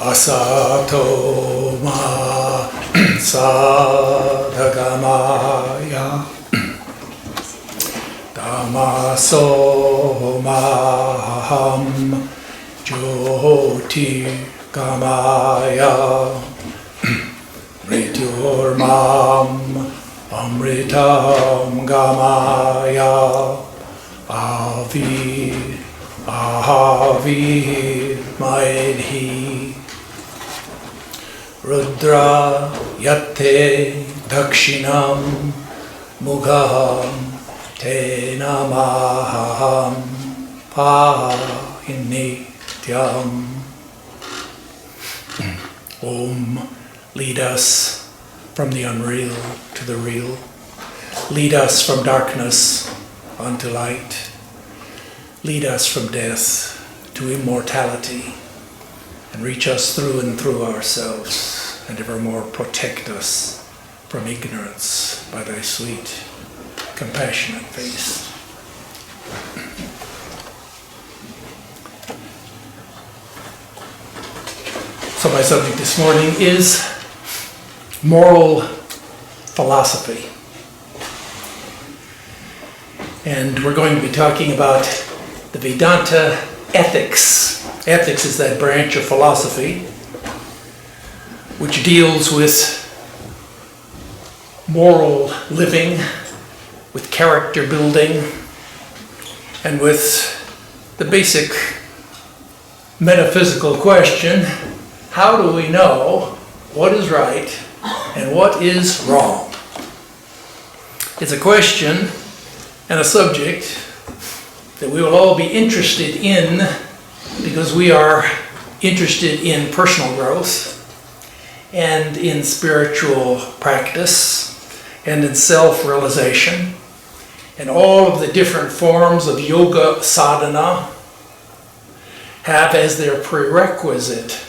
asato ma sadhagamaya tamaso maham jyoti gamaya mrityurmam amritam gamaya avi maedhi rudra yate dakshinam mugham te namaham pahinityam. Om, lead us from the unreal to the real. Lead us from darkness unto light. Lead us from death to immortality, and reach us through and through ourselves, and evermore protect us from ignorance by thy sweet, compassionate face. So my subject this morning is moral philosophy. And we're going to be talking about the Vedanta ethics. Ethics is that branch of philosophy which deals with moral living, with character building, and with the basic metaphysical question: how do we know what is right and what is wrong? It's a question and a subject that we will all be interested in, because we are interested in personal growth and in spiritual practice and in self-realization, and all of the different forms of yoga sadhana have as their prerequisite,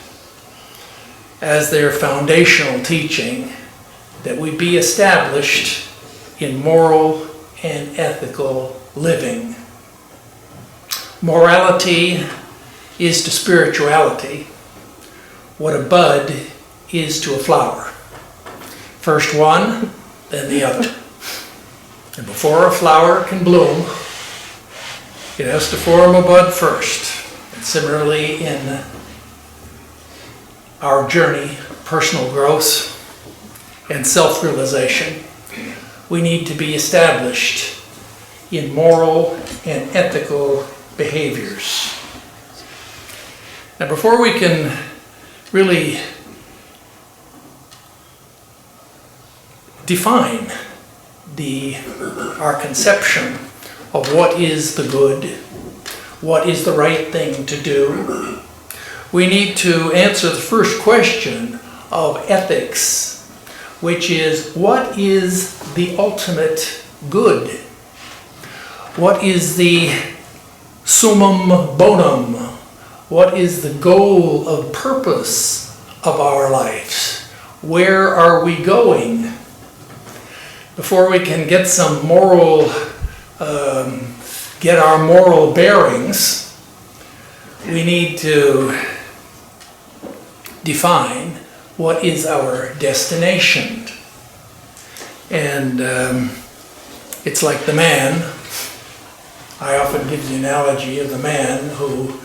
as their foundational teaching, that we be established in moral and ethical living. Morality is to spirituality what a bud is to a flower. First one, then the other. And before a flower can bloom, it has to form a bud first. And similarly, in our journey, personal growth and self-realization, we need to be established in moral and ethical behaviors. Now, before we can really define our conception of what is the good, what is the right thing to do, we need to answer the first question of ethics, which is, what is the ultimate good? What is the summum bonum? What is the goal of purpose of our lives? Where are we going? Before we can get some moral, get our moral bearings, we need to define what is our destination. And it's like the man. I often give the analogy of the man who,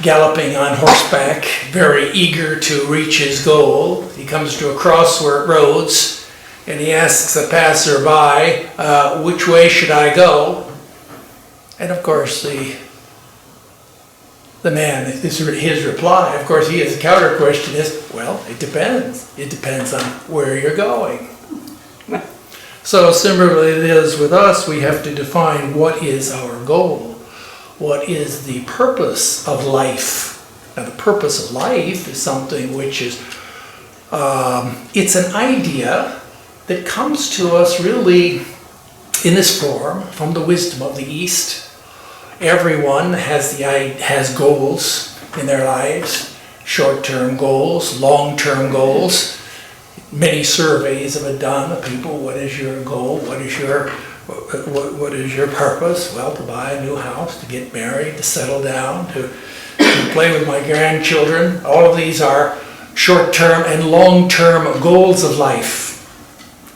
galloping on horseback, very eager to reach his goal, he comes to a crossroads and he asks a passerby, which way should I go? And of course the man, his reply, of course, his counter question is, well, it depends. It depends on where you're going. So similarly it is with us. We have to define what is our goal. What is the purpose of life? Now, the purpose of life is something which is, it's an idea that comes to us really in this form from the wisdom of the East. Everyone has goals in their lives, short-term goals, long-term goals. Many surveys have been done of people. What is your goal? What is your purpose? Well, to buy a new house, to get married, to settle down, to to play with my grandchildren. All of these are short-term and long-term goals of life.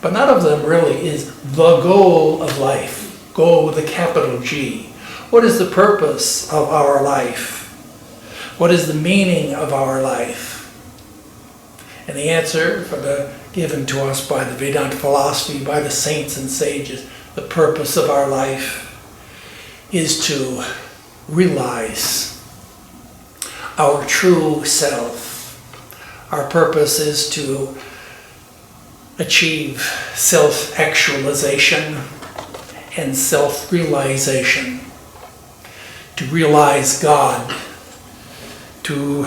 But none of them really is the goal of life. Goal with a capital G. What is the purpose of our life? What is the meaning of our life? And the answer given to us by the Vedanta philosophy, by the saints and sages, the purpose of our life is to realize our true self. Our purpose is to achieve self-actualization and self-realization, to realize God, to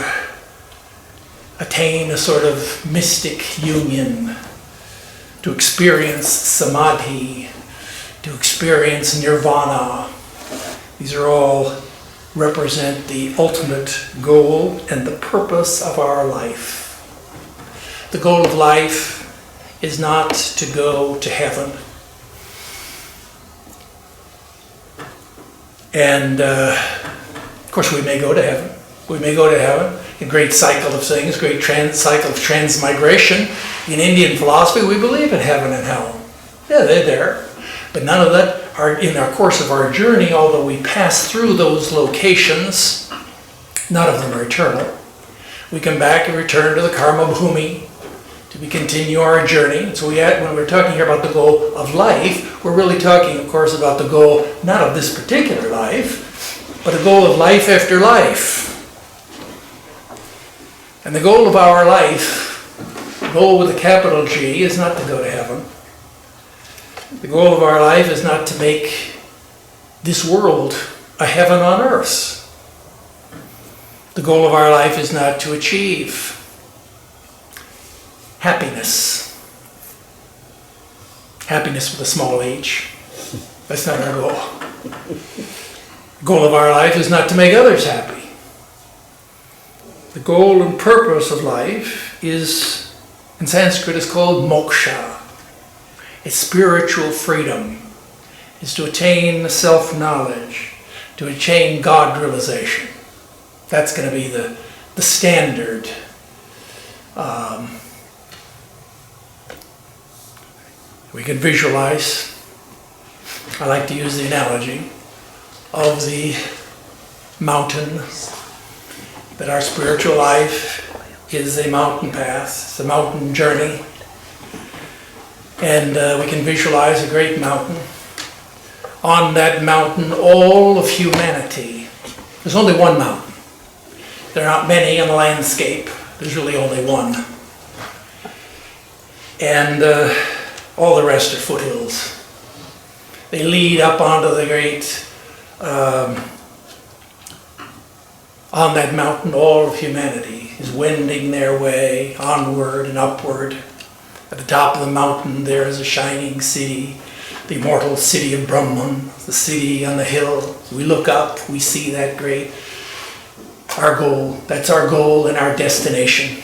attain a sort of mystic union, to experience samadhi, to experience nirvana. These are all represent the ultimate goal and the purpose of our life. The goal of life is not to go to heaven. And of course we may go to heaven. We may go to heaven. A great cycle of things, great cycle of transmigration. In Indian philosophy, we believe in heaven and hell. Yeah, they're there. But none of that are in our course of our journey, although we pass through those locations, none of them are eternal. We come back and return to the karma bhumi to continue our journey. So when we're talking here about the goal of life, we're really talking, of course, about the goal not of this particular life, but a goal of life after life. And the goal of our life, goal with a capital G, is not to go to heaven. The goal of our life is not to make this world a heaven on earth. The goal of our life is not to achieve happiness. Happiness with a small h. That's not our goal. The goal of our life is not to make others happy. The goal and purpose of life is, in Sanskrit, is called moksha. It's spiritual freedom. It's to attain self-knowledge, to attain God realization. That's going to be the standard. We can visualize, I like to use the analogy of the mountain, that our spiritual life is a mountain path, it's a mountain journey. And we can visualize a great mountain. On that mountain, all of humanity. There's only one mountain. There are not many on the landscape. There's really only one. And all the rest are foothills. They lead up onto the great, on that mountain, all of humanity is wending their way onward and upward. At the top of the mountain there is a shining city, the immortal city of Brahman, the city on the hill. We look up, we see that great, our goal. That's our goal and our destination.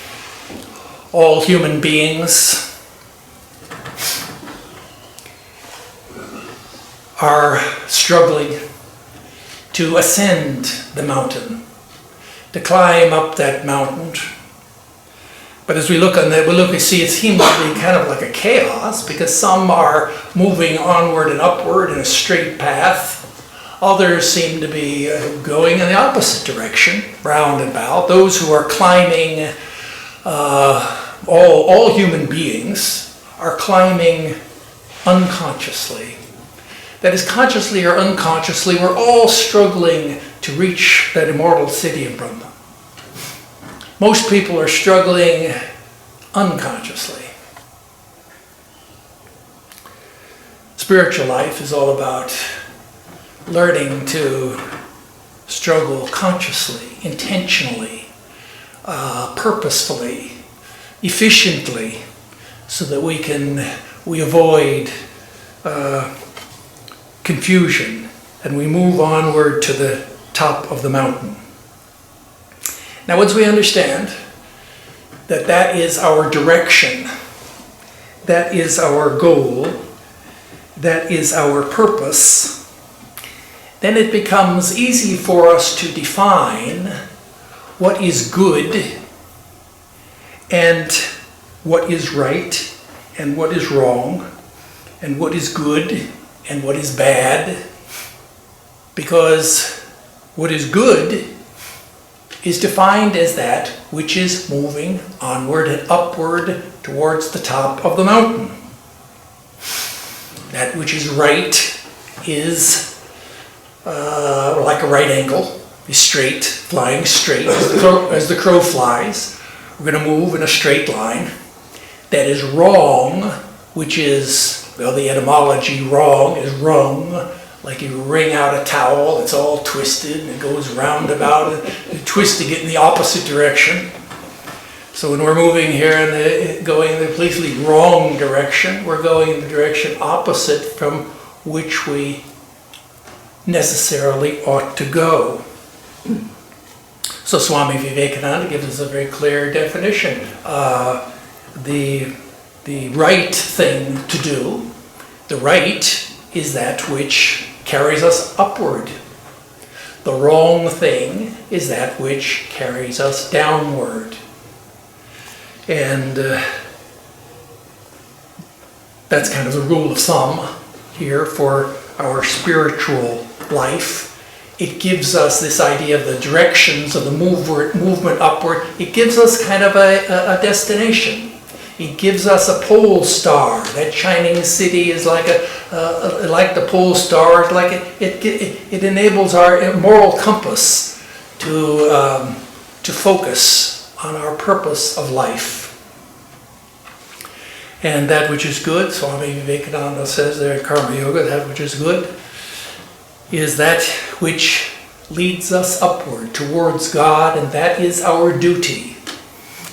All human beings are struggling to ascend the mountain, to climb up that mountain. But as we look on that, we see it seems to be kind of like a chaos, because some are moving onward and upward in a straight path. Others seem to be going in the opposite direction, round and about. Those who are climbing, all human beings are climbing unconsciously. That is, consciously or unconsciously, we're all struggling to reach that immortal city of Brahma. Most people are struggling unconsciously. Spiritual life is all about learning to struggle consciously, intentionally, purposefully, efficiently, so that we avoid confusion and we move onward to the top of the mountain. Now, once we understand that that is our direction, that is our goal, that is our purpose, then it becomes easy for us to define what is good and what is right and what is wrong and what is good and what is bad, because what is good is defined as that which is moving onward and upward towards the top of the mountain. That which is right is like a right angle, is straight, flying straight as the crow flies. We're going to move in a straight line. That is wrong, which is, well, the etymology wrong is rung, like you wring out a towel, it's all twisted and it goes roundabout and twisting it in the opposite direction. So when we're moving here and going in the completely wrong direction, we're going in the direction opposite from which we necessarily ought to go. So Swami Vivekananda gives us a very clear definition. The right thing to do, the right is that which carries us upward. The wrong thing is that which carries us downward. And that's kind of the rule of thumb here for our spiritual life. It gives us this idea of the directions of the movement upward. It gives us kind of a destination. It gives us a pole star. That shining city is like like the pole star. It's like it enables our moral compass to focus on our purpose of life. And that which is good, Swami Vivekananda says there in Karma Yoga, that which is good is that which leads us upward towards God, and that is our duty.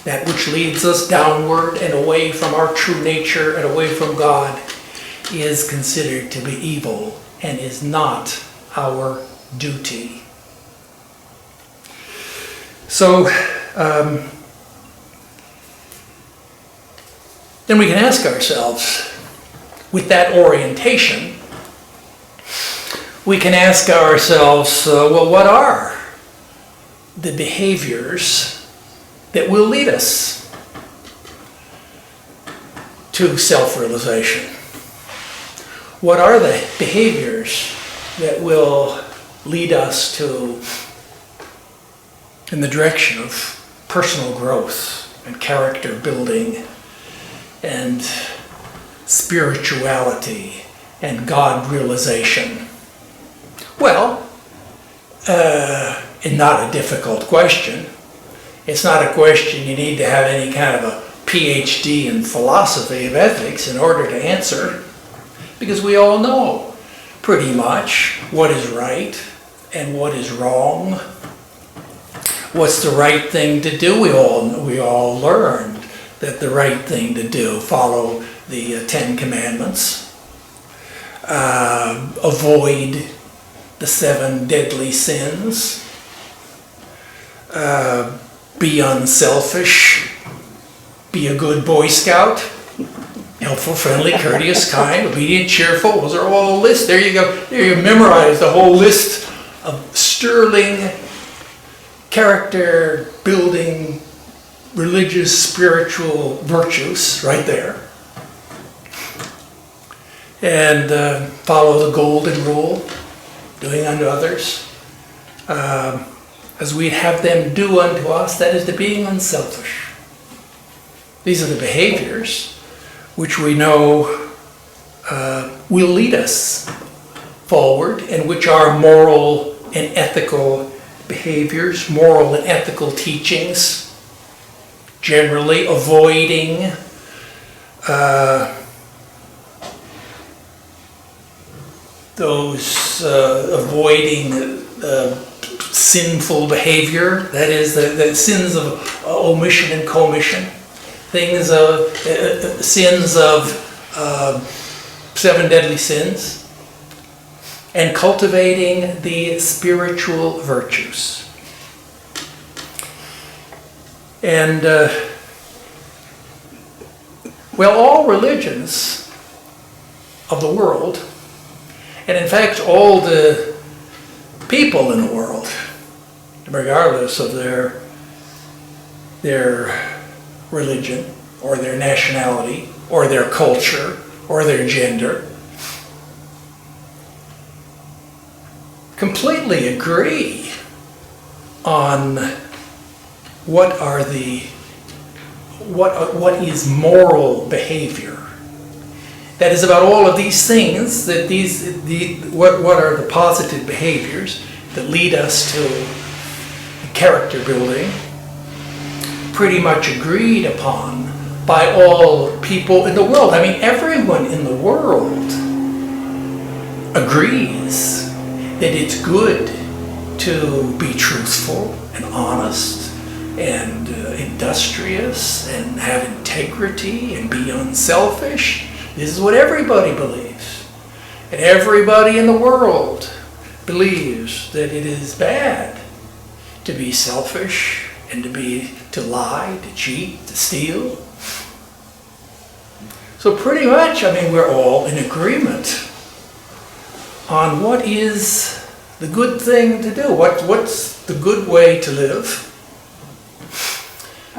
That which leads us downward and away from our true nature and away from God is considered to be evil and is not our duty. So, then we can ask ourselves, with that orientation, we can ask ourselves, well, what are the behaviors that will lead us to self-realization? What are the behaviors that will lead us to, in the direction of personal growth and character building and spirituality and God realization? Well, it's not a difficult question. It's not a question you need to have any kind of a PhD in philosophy of ethics in order to answer, because we all know pretty much what is right and what is wrong. What's the right thing to do? We all learned that the right thing to do, follow the 10 Commandments, avoid the 7 deadly sins, be unselfish, be a good Boy Scout, helpful, friendly, courteous, kind, obedient, cheerful. Those are all lists. There you go. There you memorize the whole list of sterling character building religious, spiritual virtues right there. And follow the golden rule, doing unto others as we'd have them do unto us, that is, the being unselfish. These are the behaviors which we know will lead us forward, and which are moral and ethical behaviors, moral and ethical teachings, generally avoiding sinful behavior, that is the sins of omission and commission, things of sins of 7 deadly sins, and cultivating the spiritual virtues. And well, all religions of the world, and in fact all the people in the world, regardless of their their religion, or their nationality, or their culture, or their gender, completely agree on what is moral behavior. That is, about all of these things, that what are the positive behaviors that lead us to character building, pretty much agreed upon by all people in the world. I mean, everyone in the world agrees that it's good to be truthful and honest and industrious and have integrity and be unselfish. This is what everybody believes. And everybody in the world believes that it is bad to be selfish and to lie, to cheat, to steal. So pretty much, I mean, we're all in agreement on what is the good thing to do. What's the good way to live?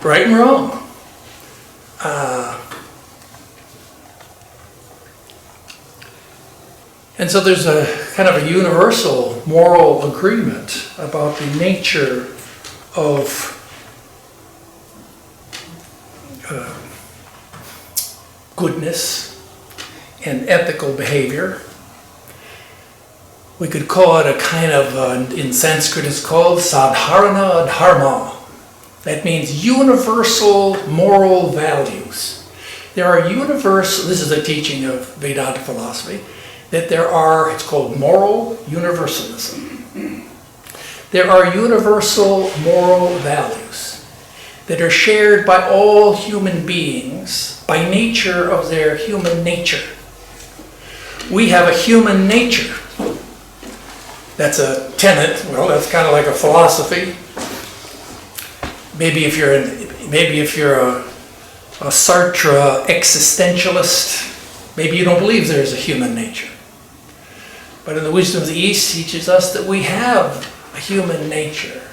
Right and wrong. And so there's a kind of a universal moral agreement about the nature of goodness and ethical behavior. We could call it a kind of, in Sanskrit it's called sadharana dharma. That means universal moral values. There are universal, this is a teaching of Vedanta philosophy, that it's called moral universalism. There are universal moral values that are shared by all human beings by nature of their human nature. We have a human nature. That's a tenet. Well, that's kind of like a philosophy. Maybe if you're a Sartre existentialist, maybe you don't believe there's a human nature. But in the wisdom of the East teaches us that we have a human nature,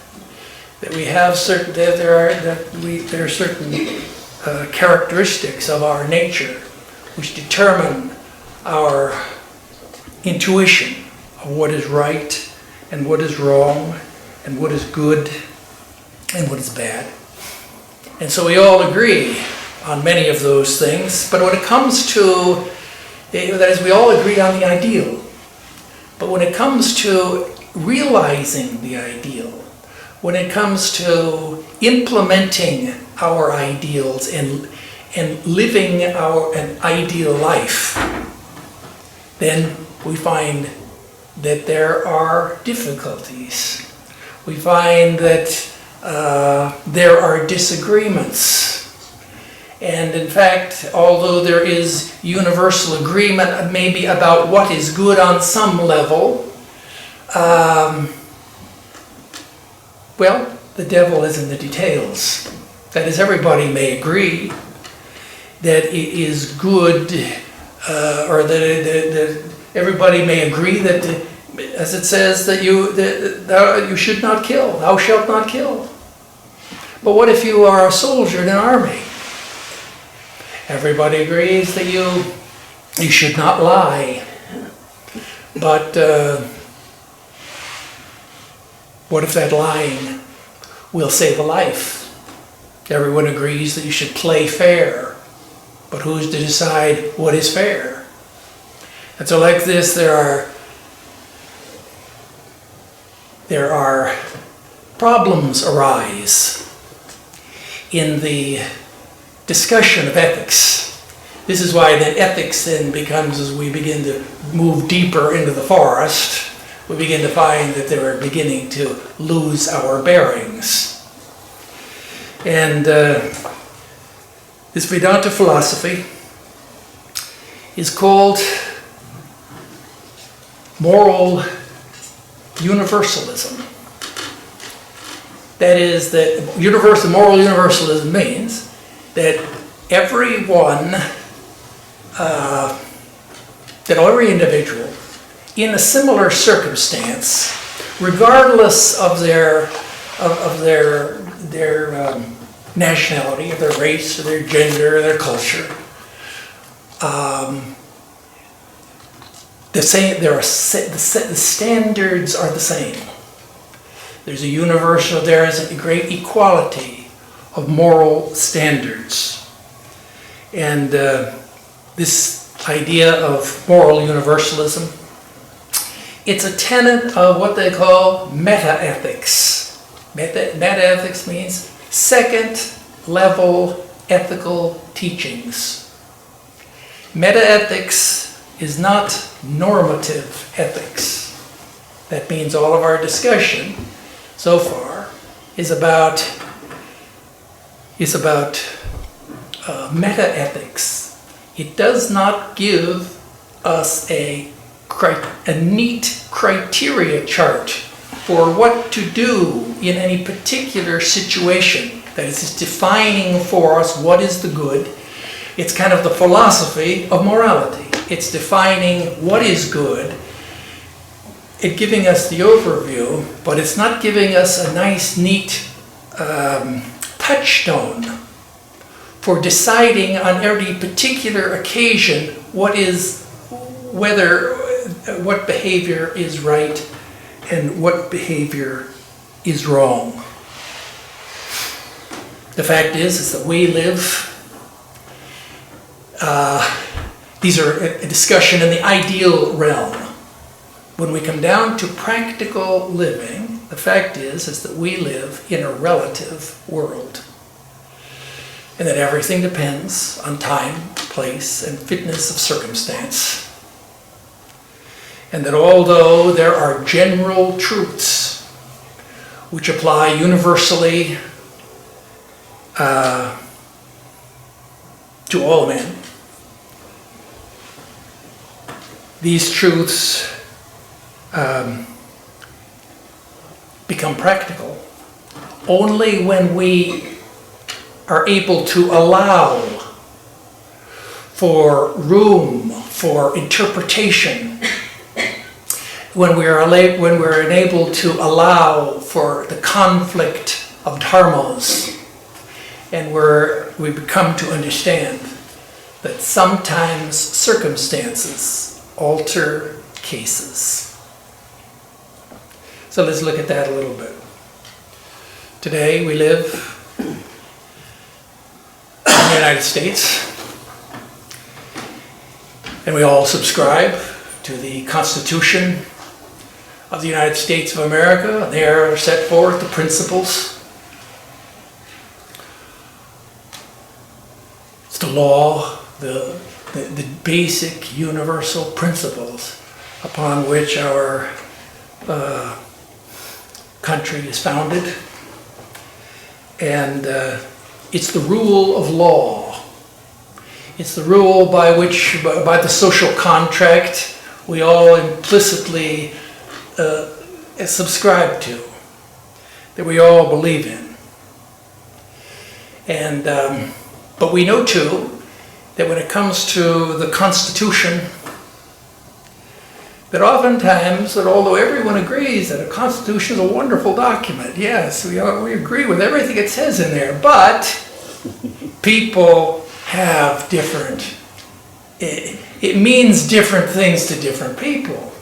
that we have there are certain characteristics of our nature which determine our intuition of what is right and what is wrong and what is good and what is bad. And so we all agree on many of those things, but when it comes to, that is, we all agree on the ideal. But when it comes to realizing the ideal, when it comes to implementing our ideals and living an ideal life, then we find that there are difficulties. We find that there are disagreements. And in fact, although there is universal agreement maybe about what is good on some level, well, the devil is in the details. That is, everybody may agree that it is good, or that everybody may agree that, as it says, that you should not kill, thou shalt not kill. But what if you are a soldier in an army? Everybody agrees that you should not lie. But what if that lying will save a life? Everyone agrees that you should play fair. But who's to decide what is fair? And so like this, there are problems arise in the discussion of ethics. This is why then ethics then becomes, as we begin to move deeper into the forest, we begin to find that we're beginning to lose our bearings. And this Vedanta philosophy is called moral universalism. That is, that moral universalism means that everyone, that every individual in a similar circumstance, regardless of their nationality, or their race, or their gender, or their culture. The standards are the same. There's a universal, there is a great equality of moral standards. And this idea of moral universalism, it's a tenet of what they call meta-ethics. Meta-ethics means second-level ethical teachings. Meta-ethics is not normative ethics. That means all of our discussion so far is about meta-ethics. It does not give us a neat criteria chart for what to do in any particular situation. That is, it's defining for us what is the good. It's kind of the philosophy of morality. It's defining what is good. It's giving us the overview, but it's not giving us a nice, neat touchstone for deciding on every particular occasion what behavior is right and what behavior is wrong. The fact is that we live, these are a discussion in the ideal realm. When we come down to practical living, the fact is that we live in a relative world. And that everything depends on time, place, and fitness of circumstance. And that although there are general truths which apply universally to all men, these truths become practical only when we are able to allow for room for interpretation, when we're able to allow for the conflict of dharmas, and we become to understand that sometimes circumstances alter cases. So let's look at that a little bit. Today we live in the United States, and we all subscribe to the Constitution of the United States of America. There are set forth the principles. It's the law, the basic universal principles upon which our country is founded. And it's the rule of law. It's the rule by the social contract, we all implicitly subscribe to, that we all believe in. And but we know too that when it comes to the Constitution, that oftentimes, that although everyone agrees that a Constitution is a wonderful document, yes, we agree with everything it says in there, but people have different, it means different things to different people.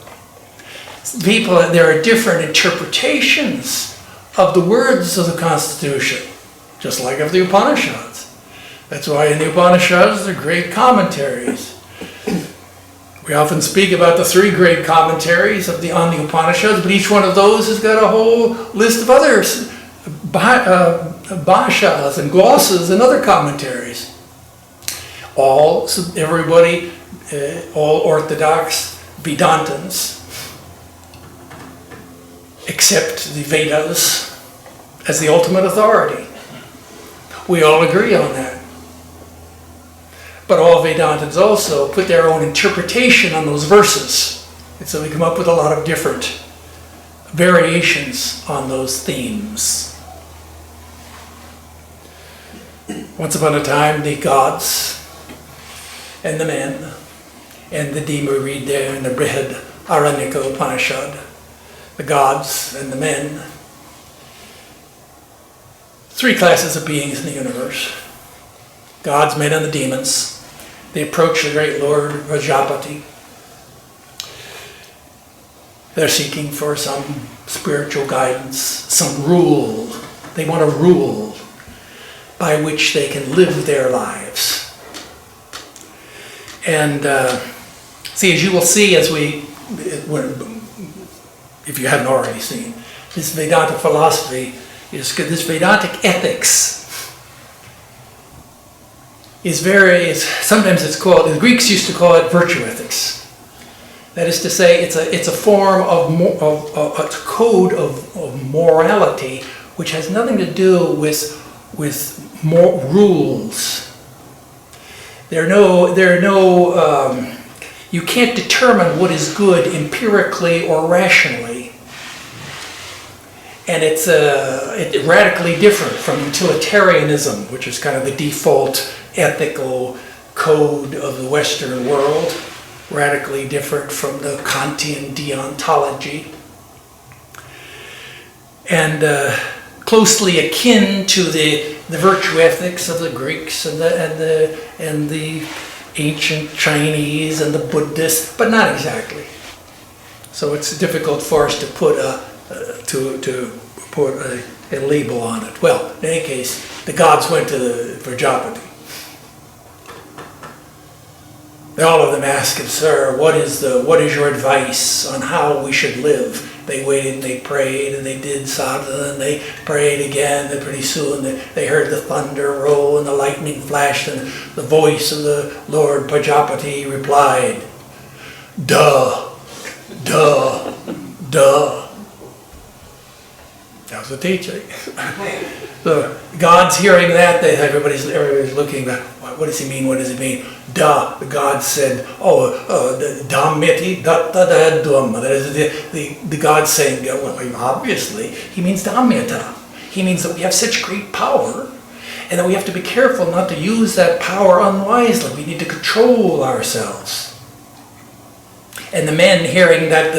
There are different interpretations of the words of the Constitution, just like of the Upanishads. That's why in the Upanishads there are great commentaries. We often speak about the three great commentaries on the Upanishads, but each one of those has got a whole list of others, bhashas and glosses and other commentaries. All orthodox Vedantins accept the Vedas as the ultimate authority. We all agree on that. But all Vedantins also put their own interpretation on those verses. And so we come up with a lot of different variations on those themes. Once upon a time, the gods and the men, and the Dima read there in the Brihad Aranyaka Upanishad, the gods and the men. three classes of beings in the universe. Gods, men, and the demons. They approach the great Lord Prajapati. They're seeking for some spiritual guidance, some rule. They want a rule by which they can live their lives. And see, as you will see, if you haven't already seen, this Vedanta philosophy, this Vedantic ethics sometimes it's called, the Greeks used to call it virtue ethics. That is to say, it's a form of a code of morality which has nothing to do with more rules. You can't determine what is good empirically or rationally. And it's radically different from utilitarianism, which is kind of the default ethical code of the Western world. Radically different from the Kantian deontology. And closely akin to the virtue ethics of the Greeks and the ancient Chinese and the Buddhists, but not exactly. So it's difficult for us to put a label on it. Well, in any case, the gods went to the Prajapati. All of them asked him, "Sir, what is your advice on how we should live?" They waited and they prayed and they did sadhana and they prayed again, and pretty soon they heard the thunder roll and the lightning flashed, and the voice of the Lord Prajapati replied, "Duh, duh, duh." That was the teaching. The gods hearing that, everybody's looking back. What does he mean? What does he mean? Da. The gods said, dhammeti datta dadvam. That is the gods saying, well, obviously, he means dhammeta. He means that we have such great power, and that we have to be careful not to use that power unwisely. We need to control ourselves. And the men hearing that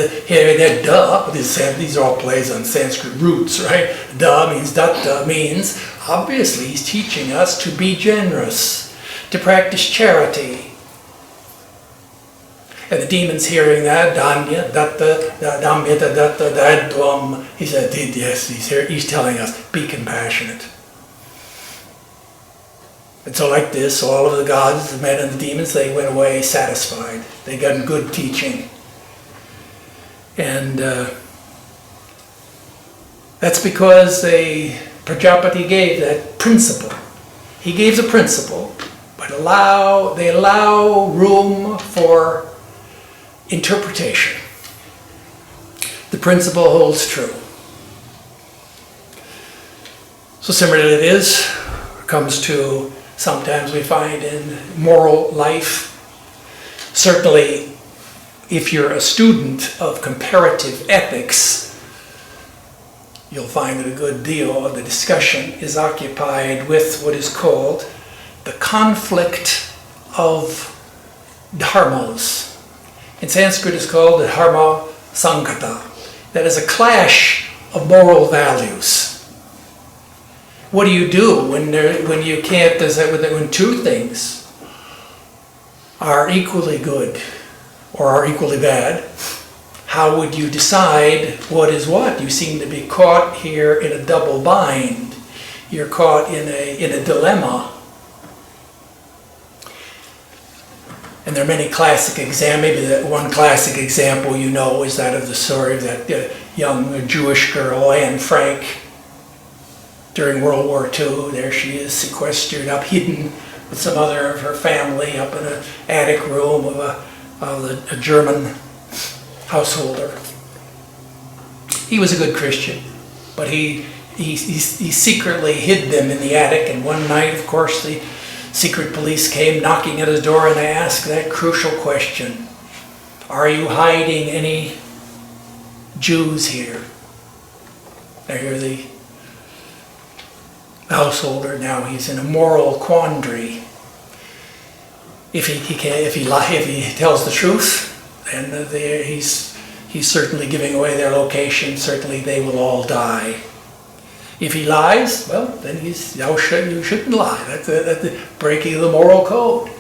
da, these are all plays on Sanskrit roots, right? Da means datta, means obviously he's teaching us to be generous, to practice charity. And the demons hearing that, danya, datta, dhammeta, datta, dadvam, he said, yes, he's telling us, be compassionate. And so like this, all of the gods, the men and the demons, they went away satisfied. They got good teaching. And that's because Prajapati gave that principle. He gave the principle, but they allow room for interpretation. The principle holds true. So similarly comes to sometimes we find in moral life. Certainly, if you're a student of comparative ethics, you'll find that a good deal of the discussion is occupied with what is called the conflict of dharmas. In Sanskrit, it's called the dharma sankata. That is a clash of moral values. What do you do when two things are equally good or are equally bad? How would you decide what is what? You seem to be caught here in a double bind. You're caught in a dilemma. And there are many classic examples. Maybe that one classic example you know is that of the story of that young Jewish girl, Anne Frank. During World War II, there she is sequestered up, hidden with some other of her family up in an attic room of a German householder. He was a good Christian, but he secretly hid them in the attic, and one night, of course, the secret police came knocking at his door and they asked that crucial question, "Are you hiding any Jews here?" I hear the householder, now he's in a moral quandary. If he tells the truth, then he's certainly giving away their location. Certainly they will all die. If he lies, well, then you shouldn't lie. That's the breaking of the moral code.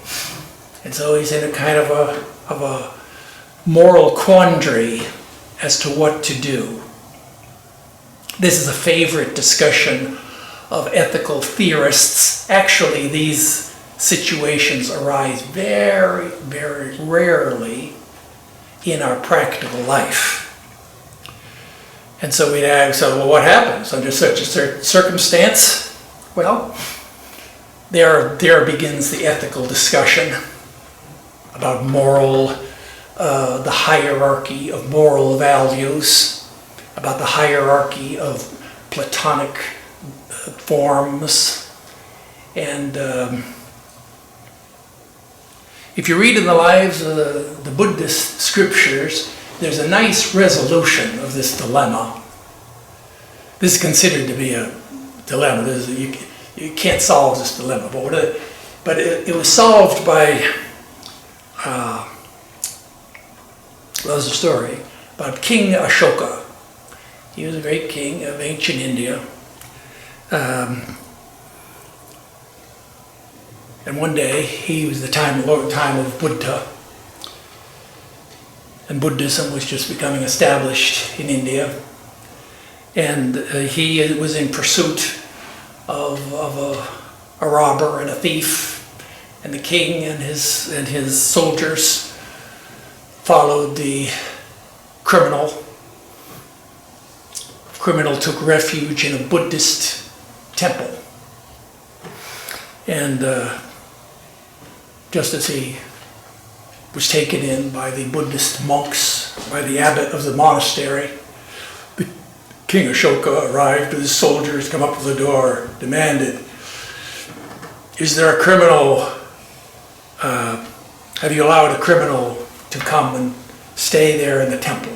And so he's in a kind of a moral quandary as to what to do. This is a favorite discussion of ethical theorists. Actually, these situations arise very, very rarely in our practical life. And so we'd ask, well, what happens under such a circumstance? Well, there begins the ethical discussion about the hierarchy of moral values, about the hierarchy of Platonic forms. And if you read in the lives of the Buddhist scriptures, there's a nice resolution of this dilemma. This is considered to be a dilemma. You can't solve this dilemma, but it was solved by, there's a story about King Ashoka. He was a great king of ancient India. And one day, he was the time of Buddha. And Buddhism was just becoming established in India. And he was in pursuit of a robber and a thief. And the king and his soldiers followed the criminal. The criminal took refuge in a Buddhist temple. And just as he was taken in by the Buddhist monks, by the abbot of the monastery, the King Ashoka arrived with his soldiers, come up to the door, demanded, "Is there a criminal, have you allowed a criminal to come and stay there in the temple?"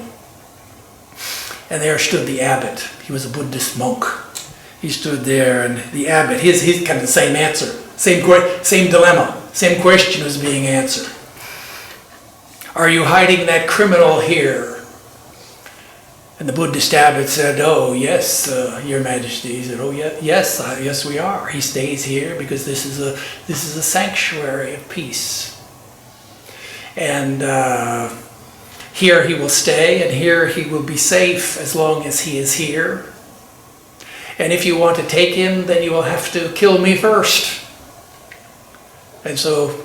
And there stood the abbot. He was a Buddhist monk. He stood there, and the abbot, he's kind of the same answer, same dilemma, same question was being answered. "Are you hiding that criminal here?" And the Buddhist abbot said, "Oh, yes, Your Majesty." He said, "Oh, yes, we are. He stays here because this is a sanctuary of peace. And here he will stay, and here he will be safe as long as he is here. And if you want to take him, then you will have to kill me first." And so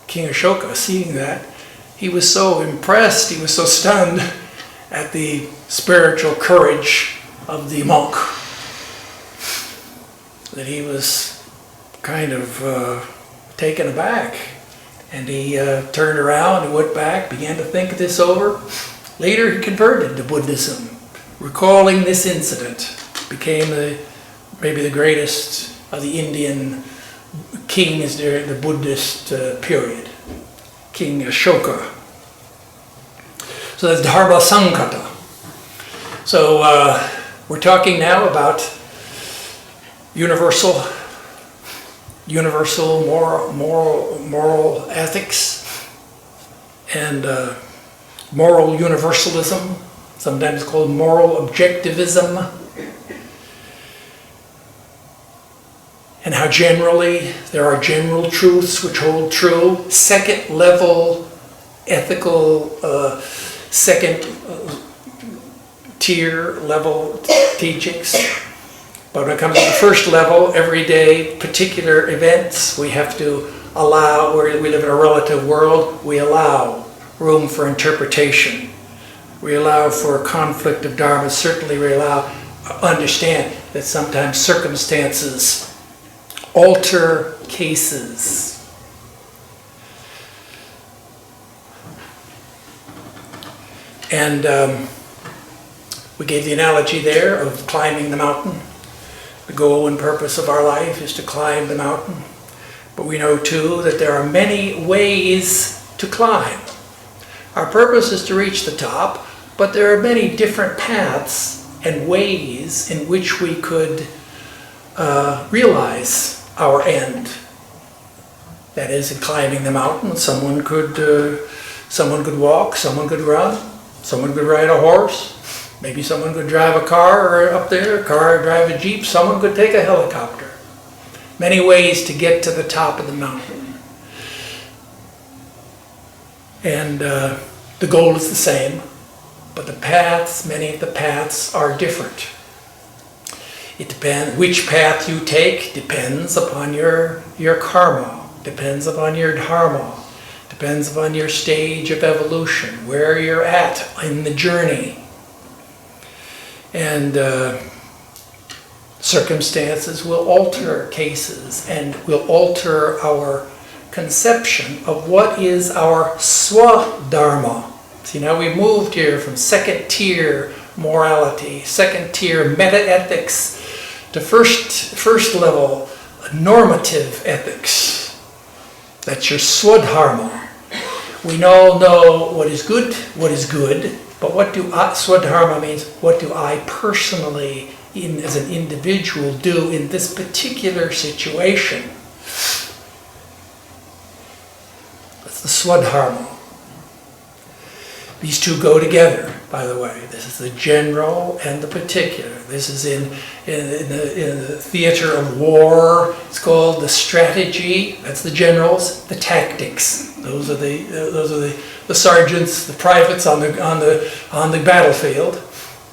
King Ashoka, seeing that, he was so impressed, he was so stunned at the spiritual courage of the monk that he was kind of taken aback. And he turned around and went back, began to think this over. Later he converted to Buddhism, recalling this incident, became maybe the greatest of the Indian kings during the Buddhist period, King Ashoka. So that's dharma sankata. So we're talking now about universal moral ethics and moral universalism, sometimes called moral objectivism, and how generally there are general truths which hold true, second level ethical, second tier level teachings. But when it comes to the first level, everyday particular events, we have to allow, where we live in a relative world, we allow room for interpretation. We allow for a conflict of dharma. Certainly we understand that sometimes circumstances alter cases. And we gave the analogy there of climbing the mountain. The goal and purpose of our life is to climb the mountain. But we know too that there are many ways to climb. Our purpose is to reach the top, but there are many different paths and ways in which we could realize our end. That is, in climbing the mountain, someone could walk, someone could run, someone could ride a horse, Maybe someone could drive a car or up there, a car, drive a jeep, someone could take a helicopter. Many ways to get to the top of the mountain. And the goal is the same, but the paths, many of the paths are different. It depends, which path you take depends upon your karma, depends upon your dharma, depends upon your stage of evolution, where you're at in the journey. And circumstances will alter cases and will alter our conception of what is our swadharma. See, now we've moved here from second tier morality, second tier meta-ethics, to first level normative ethics. That's your swadharma. We all know what is good, but what do swadharma means, what do I personally, as an individual, do in this particular situation? That's the swadharma. These two go together, by the way. This is the general and the particular. This is in the theater of war. It's called the strategy. That's the generals. The tactics. Those are the sergeants, the privates on the battlefield.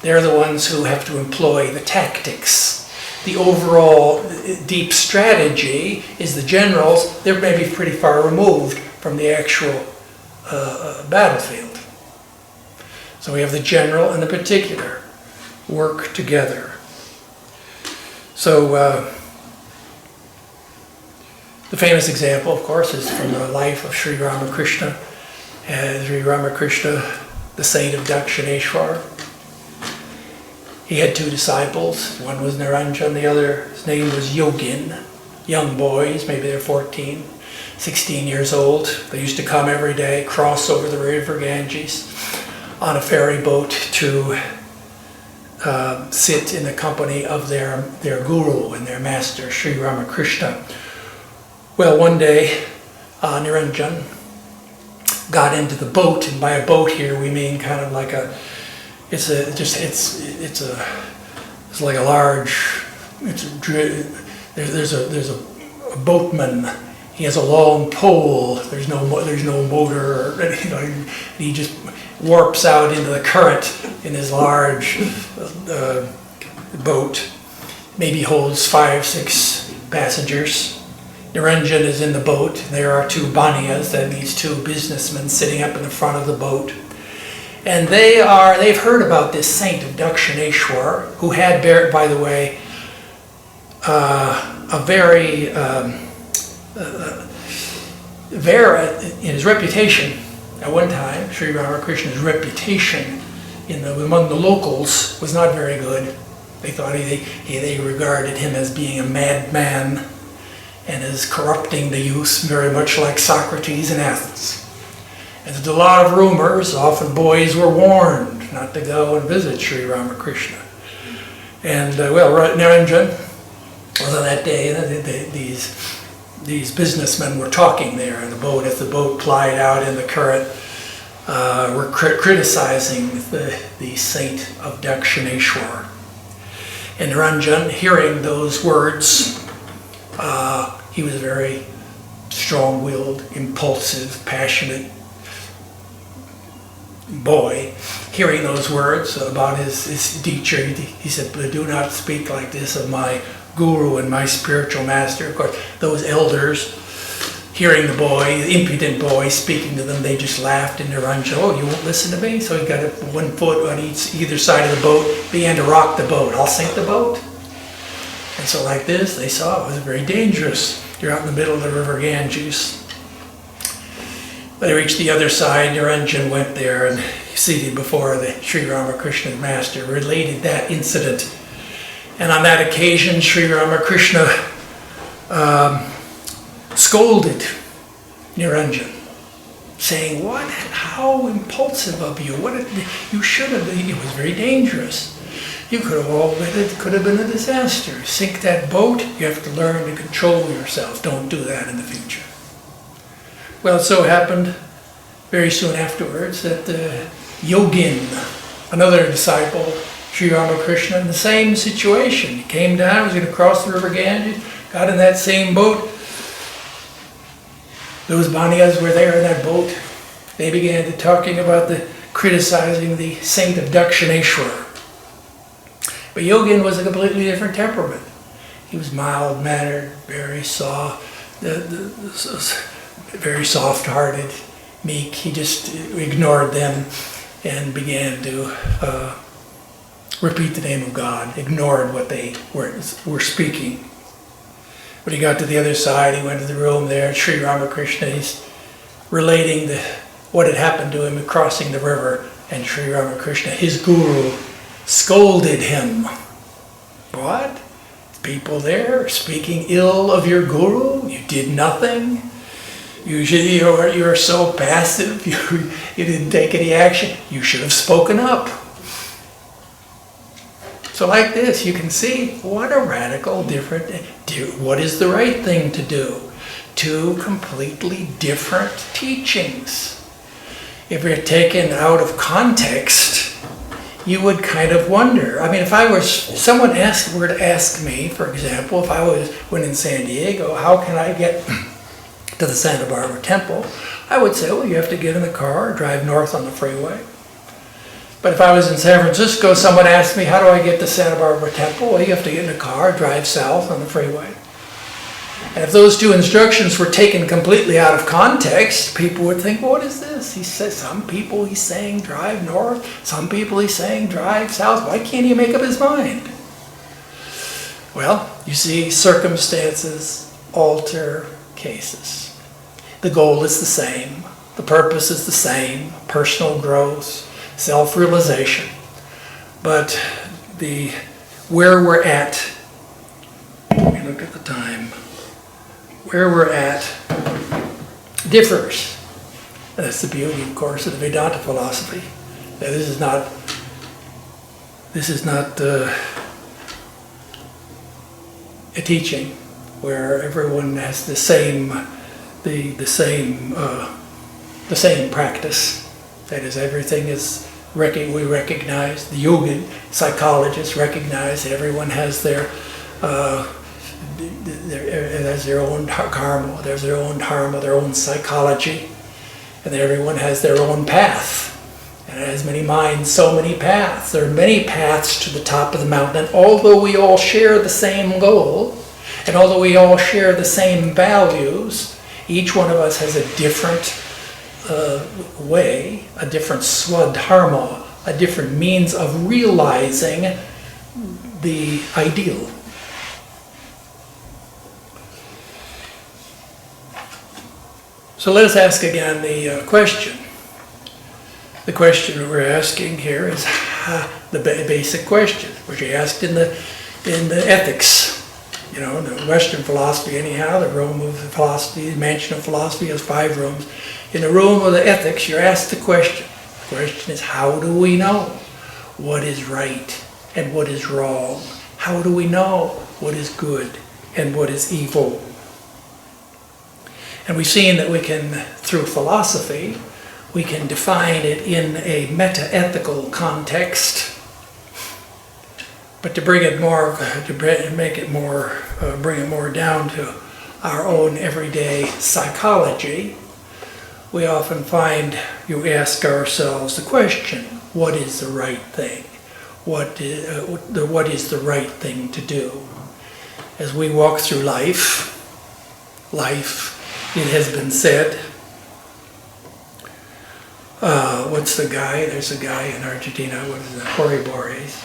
They're the ones who have to employ the tactics. The overall deep strategy is the generals. They're maybe pretty far removed from the actual battlefield. So we have the general and the particular work together. So the famous example, of course, is from the life of Sri Ramakrishna. Sri Ramakrishna, the saint of Dakshineshwar. He had two disciples. One was Niranjan, the other, his name was Yogin. Young boys, maybe they're 14, 16 years old. They used to come every day, cross over the river Ganges on a ferry boat to sit in the company of their guru and their master, Sri Ramakrishna. Well, one day, Niranjan got into the boat, and by a boat here we mean kind of like it's like a large, there's a boatman. He has a long pole. There's no motor or anything. And he just warps out into the current in his large boat. Maybe holds 5-6 passengers. Niranjan is in the boat. There are two baniyas, that means two businessmen sitting up in the front of the boat. And they've heard about this saint of Dakshineshwar, who had, by the way, a very in his reputation at one time, Sri Ramakrishna's reputation among the locals was not very good. They thought they regarded him as being a madman and as corrupting the youth, very much like Socrates in Athens. And there's a lot of rumors. Often boys were warned not to go and visit Sri Ramakrishna. And Niranjan was on that day, and these businessmen were talking there in the boat as the boat plied out in the current, were criticizing the saint of Dakshineshwar. And Niranjan, hearing those words, he was a very strong-willed, impulsive, passionate boy. Hearing those words about his teacher, he said, "Do not speak like this of my guru and my spiritual master." Of course, those elders, hearing the boy, the impudent boy, speaking to them, they just laughed, and Niranjan, "Oh, you won't listen to me?" So he got up one foot on either side of the boat, began to rock the boat. "I'll sink the boat." And so like this, they saw it was very dangerous. You're out in the middle of the river Ganges. They reached the other side. Niranjan went there and seated before the Sri Ramakrishna master, related that incident. And on that occasion, Sri Ramakrishna scolded Niranjan, saying, "What? How impulsive of you! You should have been. It was very dangerous. You could have been a disaster. Sink that boat. You have to learn to control yourself. Don't do that in the future." Well, it so happened very soon afterwards that Yogin, another disciple, Sri Ramakrishna, in the same situation. He came down, was going to cross the river Ganges, got in that same boat. Those Banias were there in that boat. They began to talking about criticizing the saint of Dakshineshwar. But Yogin was a completely different temperament. He was mild-mannered, very soft, very soft-hearted, meek. He just ignored them and began to repeat the name of God, ignored what they were speaking. When he got to the other side, he went to the room there, Sri Ramakrishna, he's relating what had happened to him crossing the river, and Sri Ramakrishna, his guru, scolded him. What? People there speaking ill of your guru? You did nothing? Usually you're so passive, you didn't take any action. You should have spoken up. So like this, you can see what a radical different, what is the right thing to do? Two completely different teachings. If you're taken out of context, you would kind of wonder. I mean, if someone were to ask me, for example, if I went in San Diego, how can I get to the Santa Barbara Temple? I would say, well, you have to get in the car, drive north on the freeway. But if I was in San Francisco, someone asked me, how do I get to Santa Barbara Temple? Well, you have to get in a car, drive south on the freeway. And if those two instructions were taken completely out of context, people would think, well, what is this? He says, some people he's saying drive north, some people he's saying drive south. Why can't he make up his mind? Well, you see, circumstances alter cases. The goal is the same. The purpose is the same. Personal growth, self-realization. But where we're at, let me look at the time, where we're at differs. And that's the beauty, of course, of the Vedanta philosophy. That this is not a teaching where everyone has the same practice. That is, everything is we recognize. The yogi psychologists recognize that everyone has their own karma, there's their own dharma, their own psychology, and that everyone has their own path. And as many minds, so many paths. There are many paths to the top of the mountain. And although we all share the same goal, and although we all share the same values, each one of us has a different way, a different swadharma, a different means of realizing the ideal. So let us ask again the question. The question we're asking here is the basic question, which we asked in the ethics. You know, in the Western philosophy anyhow, the room of philosophy, the mansion of philosophy has 5 rooms. In the room of the ethics, you're asked the question. The question is, how do we know what is right and what is wrong? How do we know what is good and what is evil? And we've seen that we can, through philosophy, we can define it in a meta-ethical context. But to bring it more, bring it more down to our own everyday psychology, we often find you ask ourselves the question: what is the right thing? What is the right thing to do? As we walk through life, it has been said. What's the guy? There's a guy in Argentina. What is it? Jorge Borges.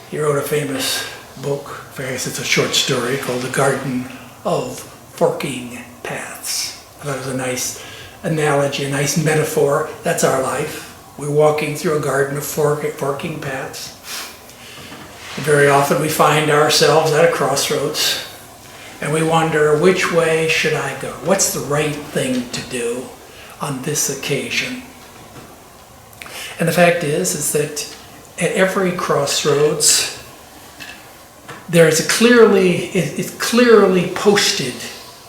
He wrote a famous book. It's a short story called "The Garden of Forking Paths." I thought it was a nice analogy, a nice metaphor. That's our life. We're walking through a garden of forking paths. And very often we find ourselves at a crossroads, and we wonder, which way should I go? What's the right thing to do on this occasion? And the fact is that at every crossroads, it's clearly posted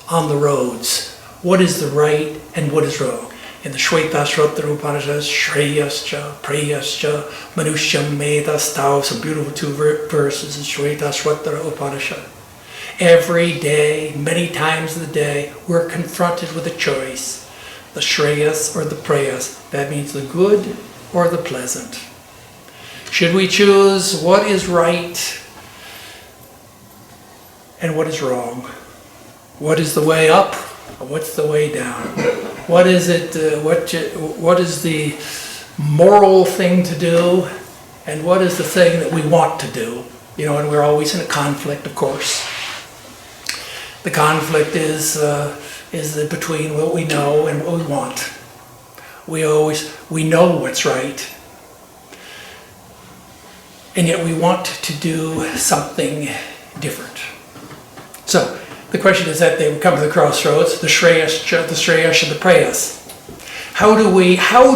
on the roads what is the right and what is wrong. In the Shvetashvatara Upanishad, Shreyascha, Preyascha, Manusham Medastau, some beautiful two verses in Shvetashvatara Upanishad. Every day, many times of the day, we're confronted with a choice. The Shreyas or the Preyas. That means the good or the pleasant. Should we choose what is right and what is wrong? What is the way up? What's the way down? What is it? What is the moral thing to do, and what is the thing that we want to do? You know, and we're always in a conflict, of course. The conflict is between what we know and what we want. We know what's right, and yet we want to do something different. So the question is that they come to the crossroads, the Shreyash and the Preyas. How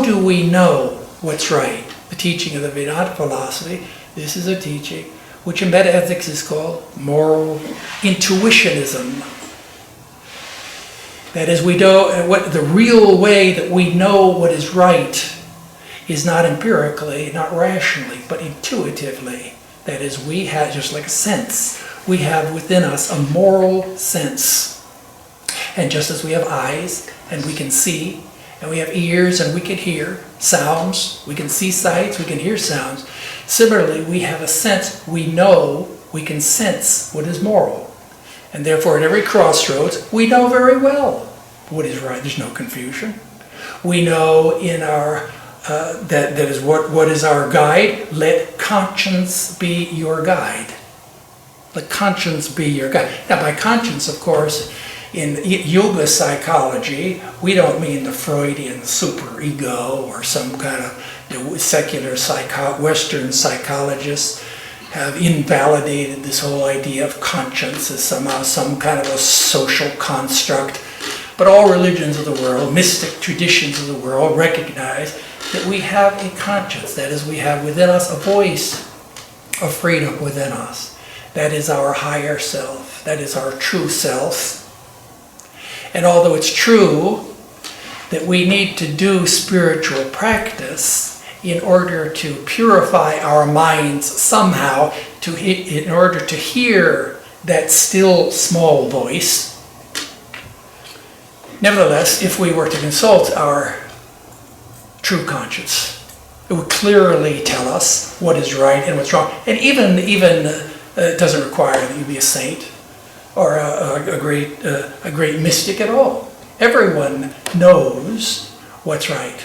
do we know what's right? The teaching of the Vedanta philosophy, this is a teaching which in metaethics is called moral intuitionism. That is, we know what the real way that we know what is right is not empirically, not rationally, but intuitively. That is, we have, just like a sense, we have within us a moral sense. And just as we have eyes and we can see, and we have ears and we can hear sounds, we can see sights, we can hear sounds, similarly we have a sense, we know, we can sense what is moral. And therefore at every crossroads we know very well what is right. There's no confusion. We know in our that is what is our guide. Let conscience be your guide. Let conscience be your guide. Now by conscience, of course, in yoga psychology, we don't mean the Freudian superego or some kind of secular Western psychologists have invalidated this whole idea of conscience as somehow some kind of a social construct. But all religions of the world, mystic traditions of the world, recognize that we have a conscience. That is, we have within us a voice of freedom within us. That is our higher self. That is our true self. And although it's true that we need to do spiritual practice in order to purify our minds somehow, in order to hear that still small voice, nevertheless, if we were to consult our true conscience, it would clearly tell us what is right and what's wrong. And even it doesn't require that you be a saint or a great mystic at all. Everyone knows what's right.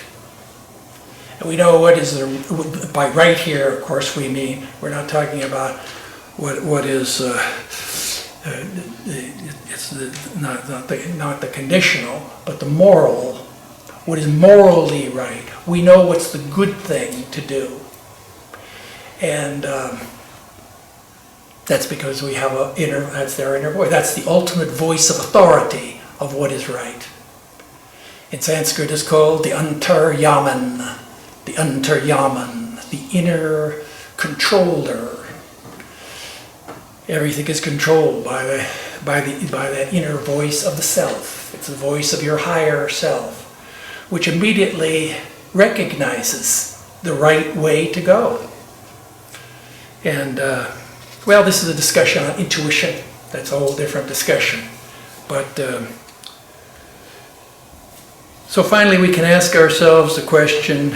And we know what is by right here, of course, we mean, we're not talking about what is, it's not the conditional, but the moral, what is morally right. We know what's the good thing to do. And that's because we have that's their inner voice. That's the ultimate voice of authority of what is right. In Sanskrit it's called the Antaryaman, the inner controller. Everything is controlled by that inner voice of the self. It's the voice of your higher self, which immediately recognizes the right way to go. And well, this is a discussion on intuition. That's a whole different discussion. But so finally we can ask ourselves the question,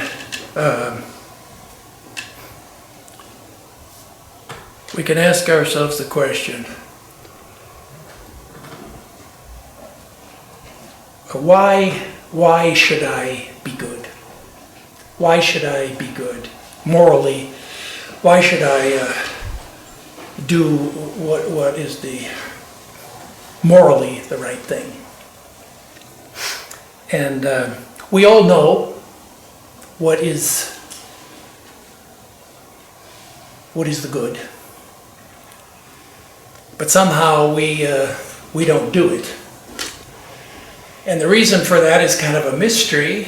why should I be good? Why should I be good? Morally, why should I do what is the morally the right thing? And we all know what is the good, but somehow we don't do it. And the reason for that is kind of a mystery,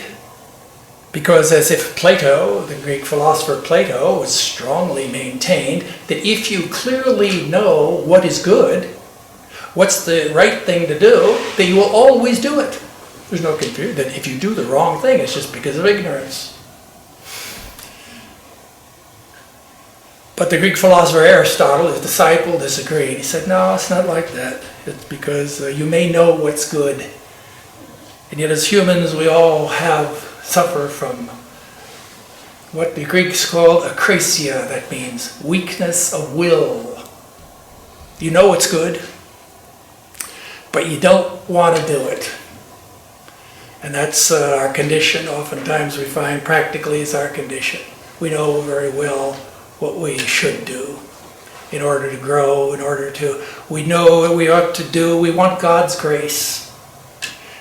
because as if Plato, the Greek philosopher Plato, was strongly maintained that if you clearly know what is good, what's the right thing to do, then you will always do it. There's no confusion that if you do the wrong thing, it's just because of ignorance. But the Greek philosopher Aristotle, his disciple, disagreed. He said, no, it's not like that. It's because you may know what's good. And yet as humans, we all suffer from what the Greeks called akrasia. That means weakness of will. You know it's good, but you don't want to do it. And that's our condition. Oftentimes we find practically is our condition. We know very well what we should do in order to grow, we know what we ought to do. We want God's grace.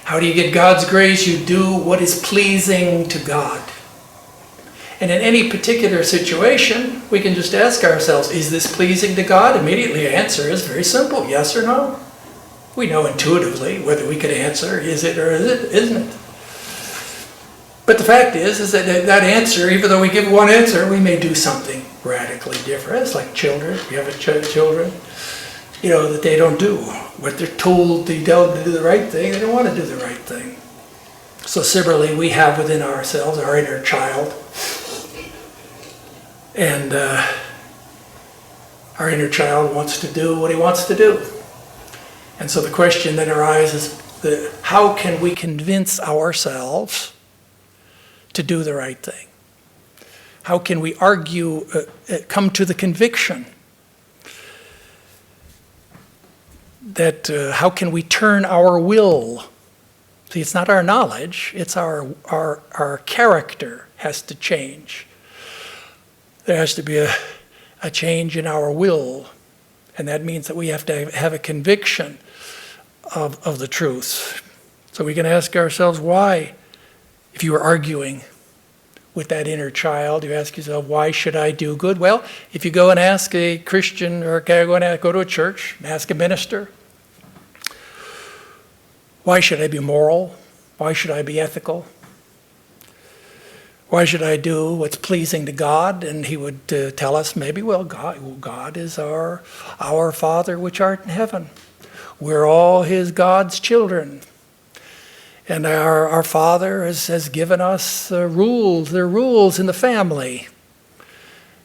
How do you get God's grace? You do what is pleasing to God. And in any particular situation, we can just ask ourselves, is this pleasing to God? Immediately the answer is very simple, yes or no. We know intuitively whether we could answer, is it or isn't it? But the fact is that that answer, even though we give one answer, we may do something radically different. It's like children. You have children, that they don't do what they're told to do the right thing. They don't want to do the right thing. So similarly, we have within ourselves our inner child. And our inner child wants to do what he wants to do. And so the question then arises, how can we convince ourselves to do the right thing? How can we argue, come to the conviction that how can we turn our will? See, it's not our knowledge, it's our character has to change. There has to be a change in our will, and that means that we have to have a conviction of the truth. So we can ask ourselves why, if you were arguing with that inner child, you ask yourself, why should I do good? Well, if you go and ask a Christian or go to a church and ask a minister, why should I be moral? Why should I be ethical? Why should I do what's pleasing to God? And he would tell us maybe, God is our Father which art in heaven. We're all God's children. And our Father has given us rules. There are rules in the family.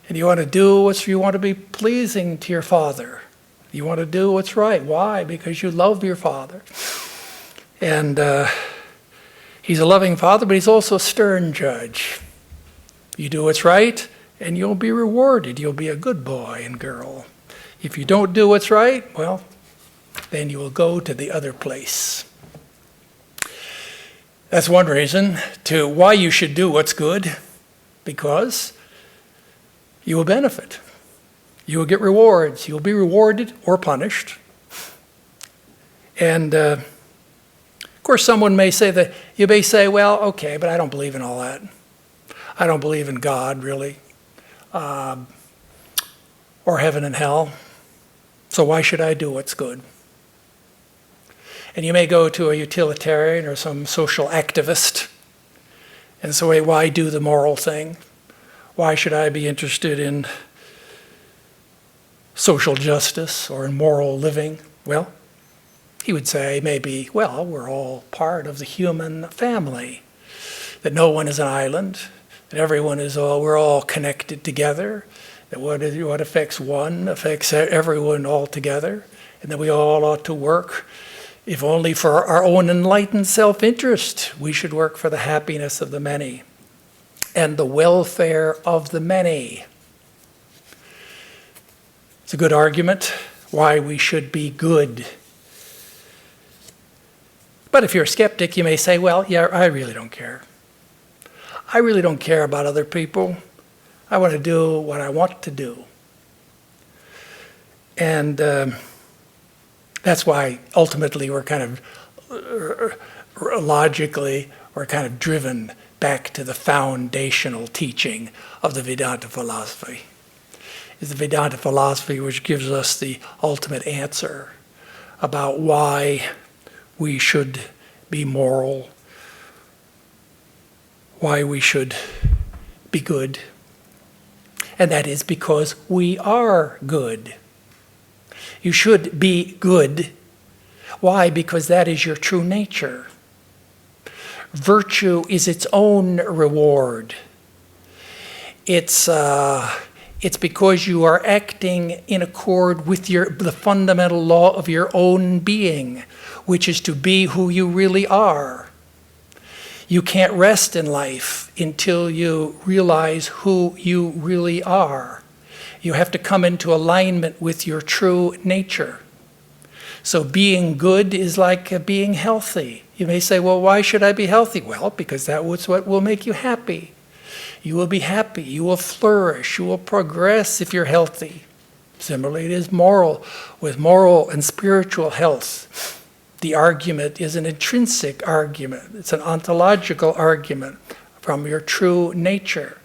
And you want to do you want to be pleasing to your Father. You want to do what's right. Why? Because you love your Father. And He's a loving Father, but He's also a stern judge. You do what's right, and you'll be rewarded. You'll be a good boy and girl. If you don't do what's right, well, then you will go to the other place. That's one reason to why you should do what's good, because you will benefit. You will get rewards. You'll be rewarded or punished. And of course, someone may say that you may say, well, okay, but I don't believe in all that. I don't believe in God, really, or heaven and hell. So why should I do what's good? And you may go to a utilitarian or some social activist and say, why do the moral thing? Why should I be interested in social justice or in moral living? Well, he would say maybe, well, we're all part of the human family, that no one is an island, that we're all connected together, that what affects one affects everyone altogether, and that we all ought to work, if only for our own enlightened self-interest. We should work for the happiness of the many and the welfare of the many. It's a good argument why we should be good. But if you're a skeptic, you may say, well, yeah, I really don't care. I really don't care about other people. I want to do what I want to do. And that's why ultimately we're kind of logically, we're kind of driven back to the foundational teaching of the Vedanta philosophy. It's the Vedanta philosophy which gives us the ultimate answer about why we should be moral, why we should be good. And that is because we are good. You should be good. Why? Because that is your true nature. virtue is its own reward. It's because you are acting in accord with the fundamental law of your own being, which is to be who you really are. You can't rest in life until you realize who you really are. You have to come into alignment with your true nature. So being good is like being healthy. You may say, well, why should I be healthy? Well, because that's what will make you happy. You will be happy, you will flourish, you will progress if you're healthy. Similarly, it is with moral and spiritual health. The argument is an intrinsic argument. It's an ontological argument from your true nature.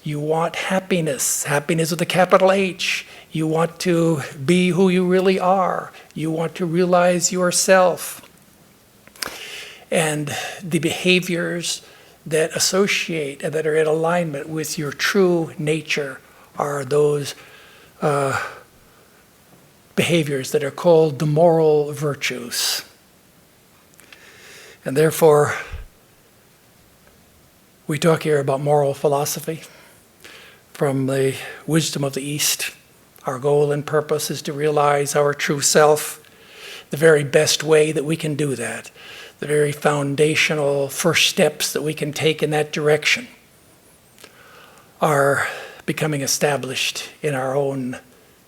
You want happiness with a capital H. You want to be who you really are. You want to realize yourself. And the behaviors that associate and that are in alignment with your true nature are those behaviors that are called the moral virtues. And therefore, we talk here about moral philosophy from the wisdom of the East. Our goal and purpose is to realize our true self. The very best way that we can do that, the very foundational first steps that we can take in that direction, are becoming established in our own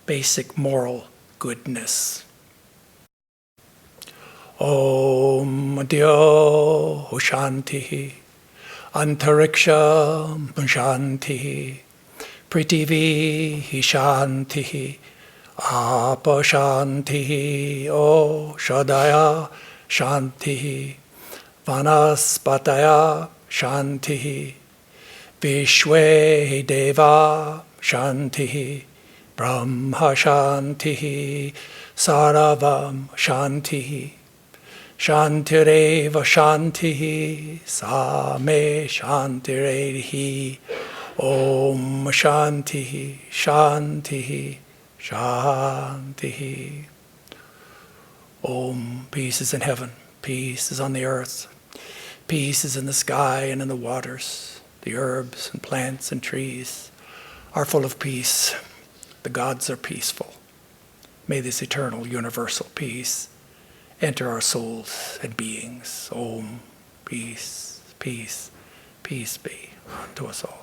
basic moral goodness. Om Dyo Shanti Antariksha Shanti Prithvi Shanti Apa Shanti Oshadaya Shanti Vanaspataya Shanti Vishwe Deva Shanti Brahma Shanti Saravam Shanti Shantireva Shanti Same Shantirehi Om Shanti Shanti Shanti. Om, peace is in heaven, peace is on the earth, peace is in the sky and in the waters. The herbs and plants and trees are full of peace. The gods are peaceful. May this eternal universal peace enter our souls and beings. Om, peace, peace, peace be unto us all.